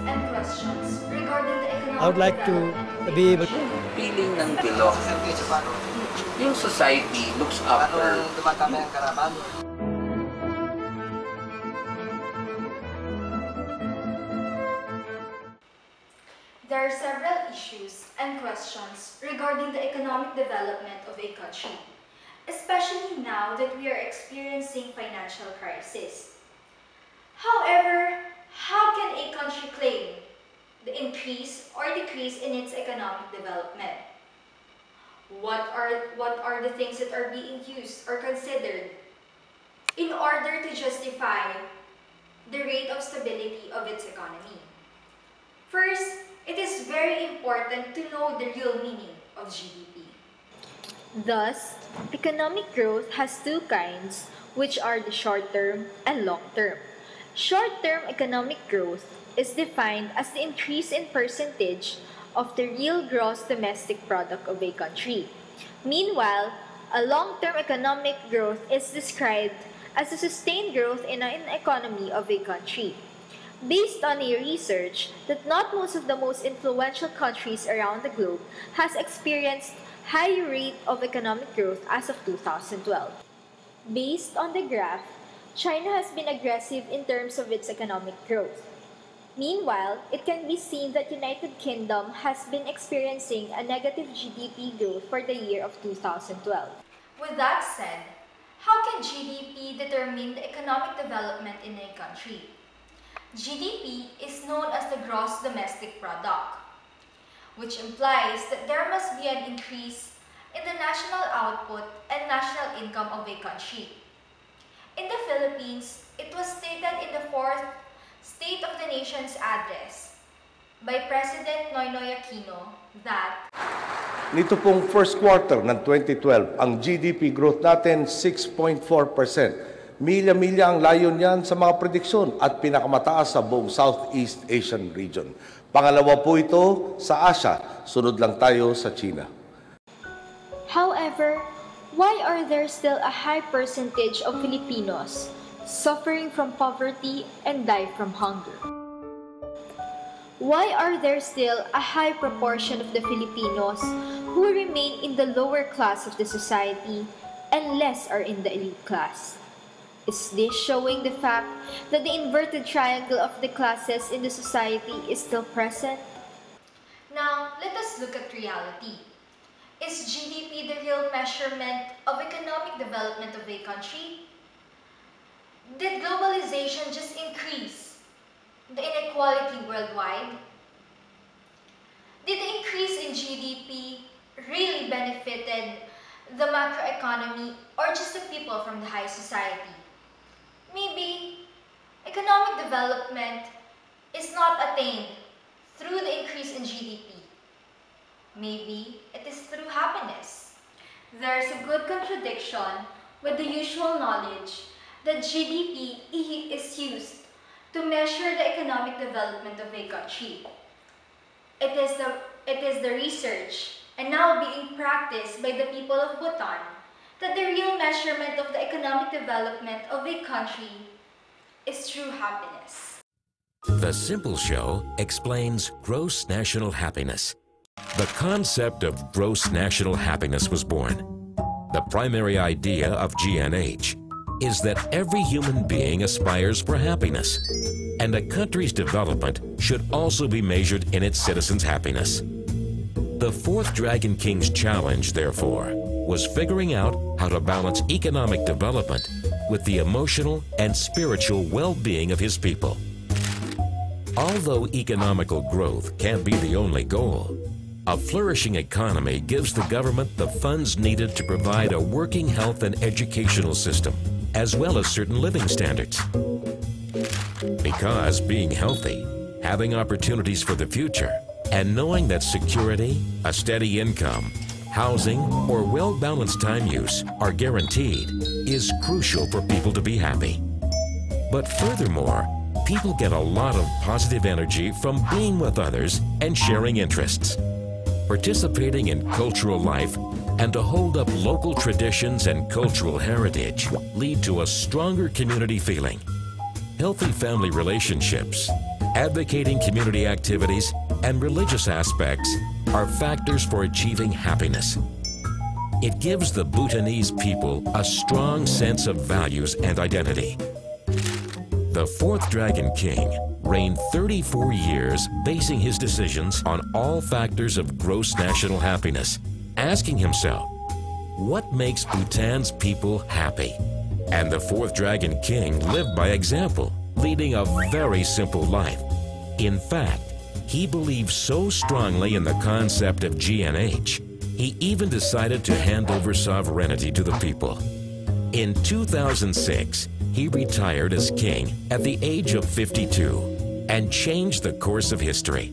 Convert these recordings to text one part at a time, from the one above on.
and questions regarding the economic I would like to be able feeling ng belong. Yung society looks after. There are several issues and questions regarding the economic development of a country, especially now that we are experiencing financial crisis. However, how can a country claim the increase or decrease in its economic development? What are the things that are being used or considered in order to justify the rate of stability of its economy? First, it is very important to know the real meaning of GDP. Thus, economic growth has two kinds, which are the short-term and long-term. Short-term economic growth is defined as the increase in percentage of the real gross domestic product of a country. Meanwhile, a long-term economic growth is described as the sustained growth in an economy of a country. Based on a research that not most of the most influential countries around the globe has experienced high rate of economic growth as of 2012. Based on the graph, China has been aggressive in terms of its economic growth. Meanwhile, it can be seen that United Kingdom has been experiencing a negative GDP growth for the year of 2012. With that said, how can GDP determine the economic development in a country? GDP is known as the gross domestic product, which implies that there must be an increase in the national output and national income of a country. In the Philippines, it was stated in the 4th State of the Nation's address by President Noynoy Aquino that nito pong first quarter ng 2012, ang GDP growth natin 6.4%. Milya-milya ang layon niyan sa mga prediksyon at pinakamataas sa buong Southeast Asian region. Pangalawa po ito sa Asia, sunod lang tayo sa China. However, why are there still a high percentage of Filipinos suffering from poverty and die from hunger? Why are there still a high proportion of the Filipinos who remain in the lower class of the society and less are in the elite class? Is this showing the fact that the inverted triangle of the classes in the society is still present? Now, let us look at reality. Is GDP the real measurement of economic development of a country? Did globalization just increase the inequality worldwide? Did the increase in GDP really benefited the macroeconomy or just the people from the high society? Maybe economic development is not attained through the increase in GDP. Maybe it is through happiness. There is a good contradiction with the usual knowledge that GDP is used to measure the economic development of a country. It is the research and now being practiced by the people of Bhutan that the real measurement of the economic development of a country is true happiness. The Simple Show explains gross national happiness. The concept of gross national happiness was born. The primary idea of GNH is that every human being aspires for happiness, and a country's development should also be measured in its citizens' happiness. The fourth Dragon King's challenge, therefore, was figuring out how to balance economic development with the emotional and spiritual well-being of his people. Although economical growth can't be the only goal, a flourishing economy gives the government the funds needed to provide a working health and educational system, as well as certain living standards. Because being healthy, having opportunities for the future, and knowing that security, a steady income, housing, or well-balanced time use are guaranteed is crucial for people to be happy. But furthermore, people get a lot of positive energy from being with others and sharing interests. Participating in cultural life and to hold up local traditions and cultural heritage lead to a stronger community feeling. Healthy family relationships advocating community activities, and religious aspects are factors for achieving happiness. It gives the Bhutanese people a strong sense of values and identity. The fourth Dragon King reigned 34 years, basing his decisions on all factors of gross national happiness, asking himself, what makes Bhutan's people happy? And the fourth Dragon King lived by example, leading a very simple life. In fact, he believed so strongly in the concept of GNH, he even decided to hand over sovereignty to the people. In 2006, he retired as king at the age of 52 and changed the course of history.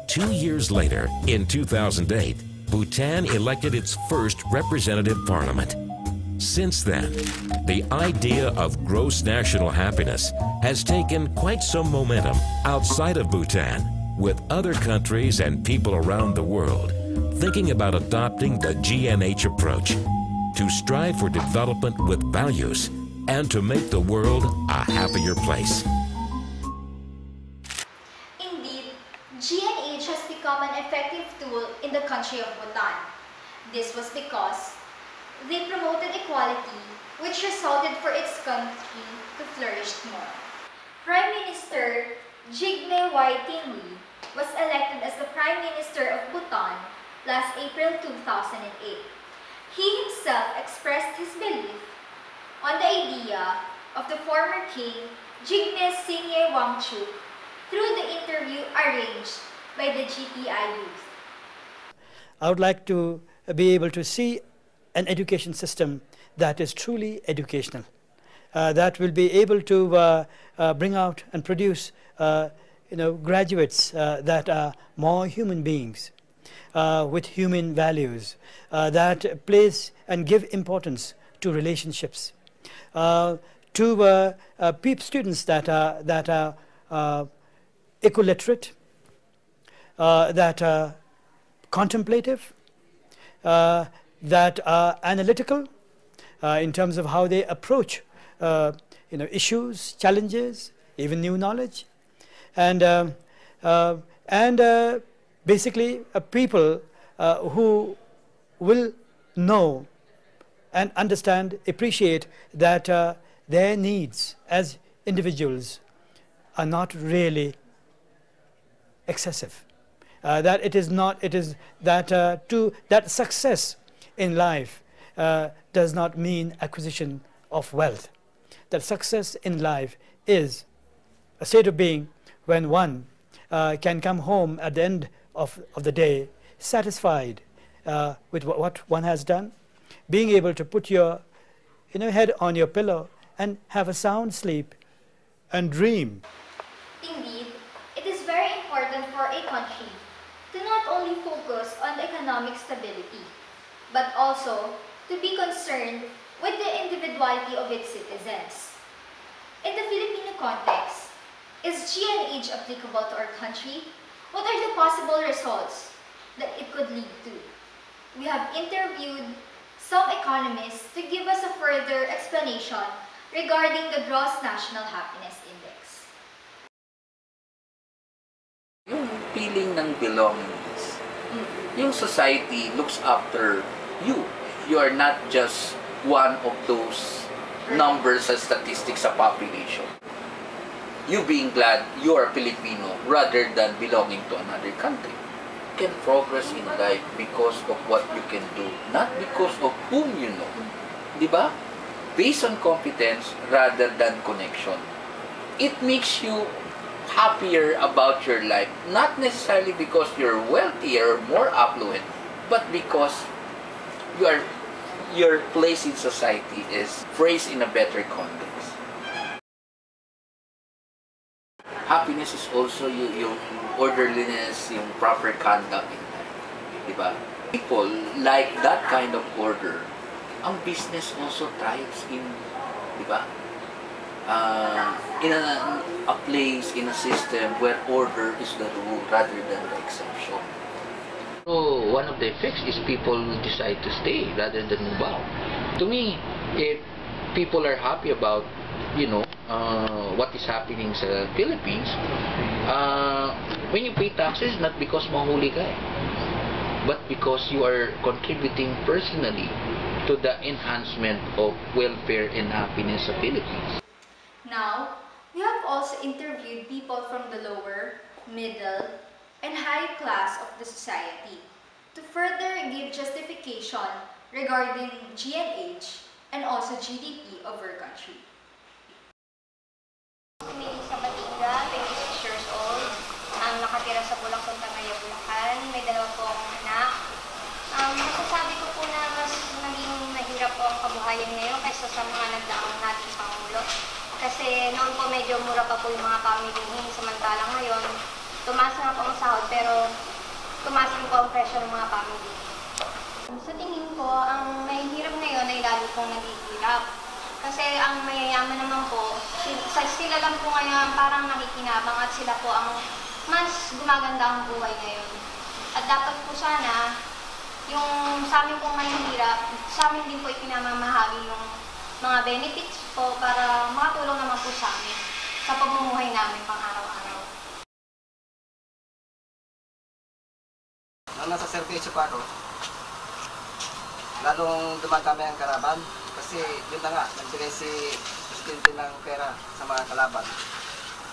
2 years later, in 2008, Bhutan elected its first representative parliament. Since then, the idea of gross national happiness has taken quite some momentum outside of Bhutan, with other countries and people around the world thinking about adopting the GNH approach to strive for development with values and to make the world a happier place. Indeed, GNH has become an effective tool in the country of Bhutan. This was because they promoted equality, which resulted for its country to flourish more. Prime Minister Jigme Tingli was elected as the Prime Minister of Bhutan last April 2008. He himself expressed his belief on the idea of the former king Jigme Singye Wangchuk through the interview arranged by the GTI youth. I would like to be able to see an education system that is truly educational, that will be able to bring out and produce graduates that are more human beings with human values, that place and give importance to relationships, to students that are eco-literate, that are contemplative, that are analytical in terms of how they approach issues, challenges, even new knowledge, and basically people who will know and understand, appreciate that their needs as individuals are not really excessive. That it is not, it is that that success in life does not mean acquisition of wealth. That success in life is a state of being when one can come home at the end of the day satisfied with what one has done, being able to put your head on your pillow and have a sound sleep and dream. Indeed, it is very important for a country to not only focus on the economic stability, but also to be concerned with the individuality of its citizens. In the Filipino context, is GNH applicable to our country? What are the possible results that it could lead to? We have interviewed some economists to give us a further explanation regarding the Gross National Happiness Index. Yung feeling ng belongingness. Yung society looks after you. You are not just one of those numbers and statistics sa population. You being glad you are Filipino rather than belonging to another country. You can progress in life because of what you can do, not because of whom you know. Diba? Based on competence rather than connection. It makes you happier about your life, not necessarily because you're wealthier or more affluent, but because your place in society is phrased in a better context. Happiness is also yung orderliness, yung proper conduct in life. Diba? People like that kind of order. Ang business also thrives in, diba? In a place, in a system where order is the rule rather than the exception. So one of the effects is people decide to stay rather than move out. To me, if people are happy about, what is happening sa Philippines, When you pay taxes, not because mahuli ka but because you are contributing personally to the enhancement of welfare and happiness of Philippines. Now, we have also interviewed people from the lower, middle, and high class of the society to further give justification regarding GNH and also GDP of our country. Sa Batinga, 26 years old, nakatira sa Bulacan, Bulacan. May 2 po akong anak. Masasabi ko po na mas naging mahirap po ang kabuhayan ngayon kaysa sa mga nagdaang nating Pangulo. Kasi noon po medyo mura pa po yung mga pamilihin, samantalang ngayon, tumaas na po ang sahod pero tumaas din po ang presyo ng mga pamilihin. Sa tingin ko, ang mahihirap ngayon ay lalo pong naghihirap. Kasi ang mayayaman naman po, sila lang po ngayon parang nakikinabang at sila po ang mas gumaganda ang buhay ngayon. At dapat po sana, yung sa amin pong mahihirap, sa amin din po ipinamamahagi yung mga benefits po para makatulong naman po sa amin sa pamumuhay namin pang araw-araw. Nung nasa servisyo pa ako, lalong dumadami ang kalaban kasi yun na nga, nagbigay si Presidente ng pera sa mga kalaban.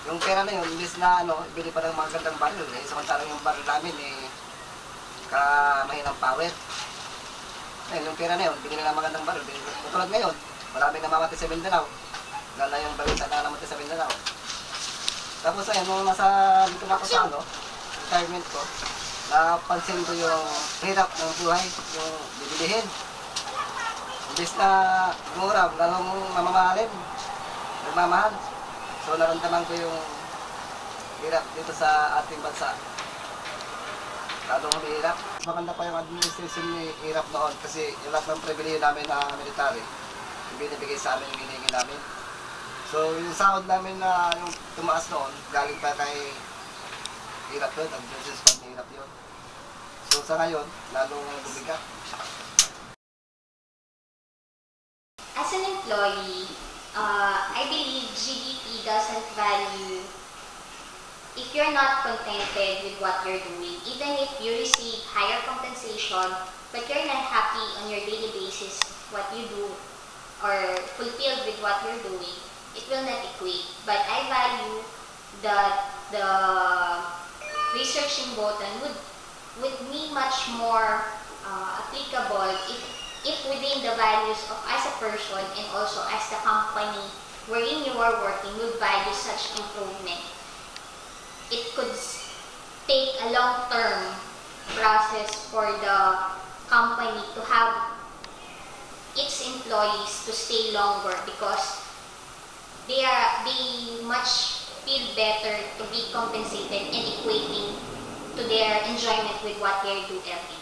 Yung pera na yun, imbis na ibili pa ng mga gandang baril, samantalang yung baril namin mahinang pawit. Yung pera na yun, binili ng magandang baril. Tulad ngayon, maraming namamatay sa Mindanao. Gala yung balita na namatay sa Mindanao. Tapos ayun, nung dito na ako sa retirement ko, napansin ko yung hirap ng buhay, yung bibilihin. Imbis na mura, lalong mamamahalin, nagmamahal. So naramdaman ko yung hirap dito sa ating bansa. Lalong humihirap. Maganda pa yung administration ni hirap noon kasi yung lahat ng pribilihe namin na military, yung binibigay sa amin, yung hinihingi namin. So yung sahod namin na yung tumaas noon, galing pa kay hirap yun, ang business pang hirap yun. So sa ngayon, lalong bumigat. As an employee, I believe GDP doesn't value if you're not contented with what you're doing. Even if you receive higher compensation, but you're not happy on your daily basis what you do or fulfilled with what you're doing, it will not equate. But I value that the researching button would be much more applicable if within the values of as a person and also as the company wherein you are working would value such improvement. It could take a long-term process for the company to have its employees to stay longer because they much feel better to be compensated and equating to their enjoyment with what they do every day.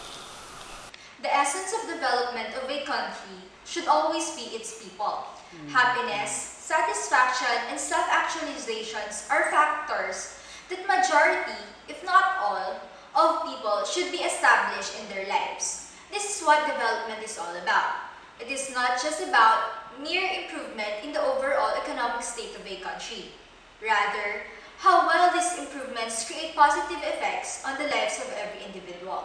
The essence of development of a country should always be its people. Happiness, satisfaction, and self-actualizations are factors that majority, if not all, of people should be established in their lives. This is what development is all about. It is not just about mere improvement in the overall economic state of a country. Rather, how well these improvements create positive effects on the lives of every individual.